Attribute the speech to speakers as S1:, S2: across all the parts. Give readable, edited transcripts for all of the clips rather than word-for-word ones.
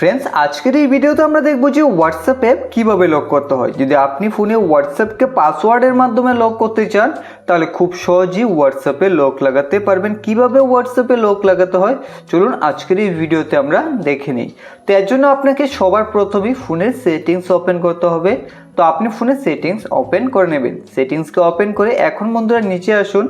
S1: Friends आजकेर এই ভিডিওতে আমরা দেখব যে হোয়াটসঅ্যাপ অ্যাপ কিভাবে লক করতে হয়। যদি আপনি ফোনে হোয়াটসঅ্যাপকে পাসওয়ার্ডের মাধ্যমে লক করতে চান তাহলে খুব সহজেই হোয়াটসঅ্যাপে লক লাগাতে পারবেন। কিভাবে হোয়াটসঅ্যাপে লক লাগাতে হয় চলুন আজকের এই ভিডিওতে আমরা দেখে নিই। তো এর জন্য আপনাকে সবার প্রথমেই ফোনের সেটিংস ওপেন করতে হবে। তো আপনি ফোনের সেটিংস ওপেন করে নেবেন। সেটিংসকে ওপেন করে এখন বন্ধুরা নিচে আসুন।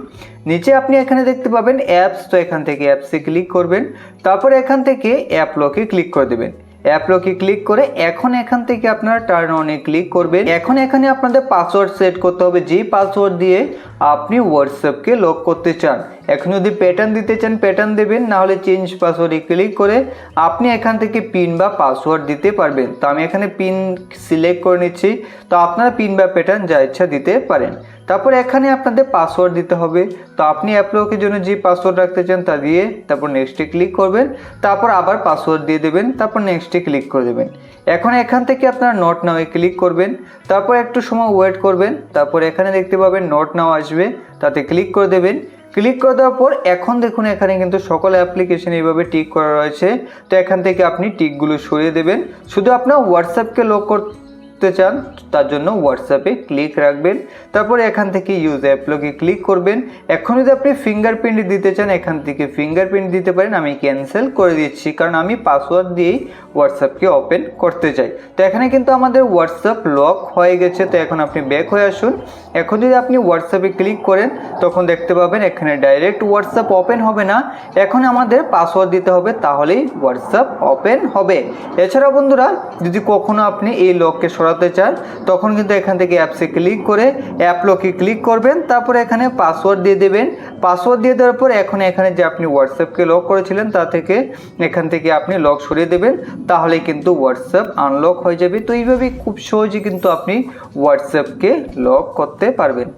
S1: নিচে আপনি এখানে দেখতে পাবেন অ্যাপস, তো এখান থেকে অ্যাপসে ক্লিক করবেন। তারপর এখান থেকে অ্যাপ লকে ক্লিক করে দেবেন। অ্যাপ লকে ক্লিক করে এখন এখান থেকে আপনারা টার্ন অনে ক্লিক করবেন। এখন এখানে আপনাদের পাসওয়ার্ড সেট করতে হবে, যেই পাসওয়ার্ড দিয়ে আপনি হোয়াটসঅ্যাপকে লক করতে চান। এখন যদি প্যাটার্ন দিতে চান প্যাটার্ন দেবেন, না হলে চেঞ্জ পাসওয়ার্ডে ক্লিক করে আপনি এখান থেকে পিন বা পাসওয়ার্ড দিতে পারবেন। তো আমি এখানে পিন সিলেক্ট করে নিচ্ছি, তো আপনারা পিন বা প্যাটার্ন যা ইচ্ছা দিতে পারেন। তারপর এখানে আপনাদের পাসওয়ার্ড দিতে হবে। তো আপনি অ্যাপলকের জন্য যে পাসওয়ার্ড রাখতে চান তা দিয়ে তারপর নেক্সটে ক্লিক করবেন। তারপর আবার পাসওয়ার্ড দিয়ে দেবেন, তারপর নেক্সটে ক্লিক করে দেবেন। এখন এখান থেকে আপনারা নট নাওয়ে ক্লিক করবেন। তারপর একটু সময় ওয়েট করবেন। তারপর এখানে দেখতে পাবেন নট নাও আসবে, তাতে ক্লিক করে দেবেন। ক্লিক করে দেওয়ার পর এখন দেখুন এখানে কিন্তু সকল অ্যাপ্লিকেশন এইভাবে টিক করা রয়েছে। তো এখান থেকে আপনি টিকগুলো সরিয়ে দেবেন। শুধু আপনার হোয়াটসঅ্যাপকে লক করতে চান তার জন্য হোয়াটসঅ্যাপে ক্লিক রাখবেন। তারপর এখান থেকে ইউজ অ্যাপ লকে ক্লিক করবেন। এখন যদি আপনি ফিঙ্গারপ্রিন্ট দিতে চান এখান থেকে ফিঙ্গারপ্রিন্ট দিতে পারেন। আমি ক্যান্সেল করে দিচ্ছি কারণ আমি পাসওয়ার্ড দিয়েই হোয়াটসঅ্যাপকে ওপেন করতে চাই। তো এখানে কিন্তু আমাদের হোয়াটসঅ্যাপ লক হয়ে গেছে। তো এখন আপনি ব্যাক হয়ে আসুন। এখন যদি আপনি হোয়াটসঅ্যাপে ক্লিক করেন তখন দেখতে পাবেন এখানে ডাইরেক্ট হোয়াটসঅ্যাপ ওপেন হবে না, এখন আমাদের পাসওয়ার্ড দিতে হবে, তাহলেই হোয়াটসঅ্যাপ ওপেন হবে। এছাড়া বন্ধুরা যদি কখনো আপনি এই লককে সরাতে চান তখন কিন্তু এখান থেকে অ্যাপসে ক্লিক করে অ্যাপ লকে ক্লিক করবেন। তারপরে এখানে পাসওয়ার্ড দিয়ে দেবেন। পাসওয়ার্ড দিয়ে দেওয়ার পর এখন এখানে যে আপনি হোয়াটসঅ্যাপকে লক করেছিলেন তা থেকে এখান থেকে আপনি লক সরিয়ে দেবেন, তাহলে কিন্তু হোয়াটসঅ্যাপ আনলক হয়ে যাবে। তো এইভাবে খুব সহজে কিন্তু আপনি হোয়াটসঅ্যাপকে লক করতে পারবেন।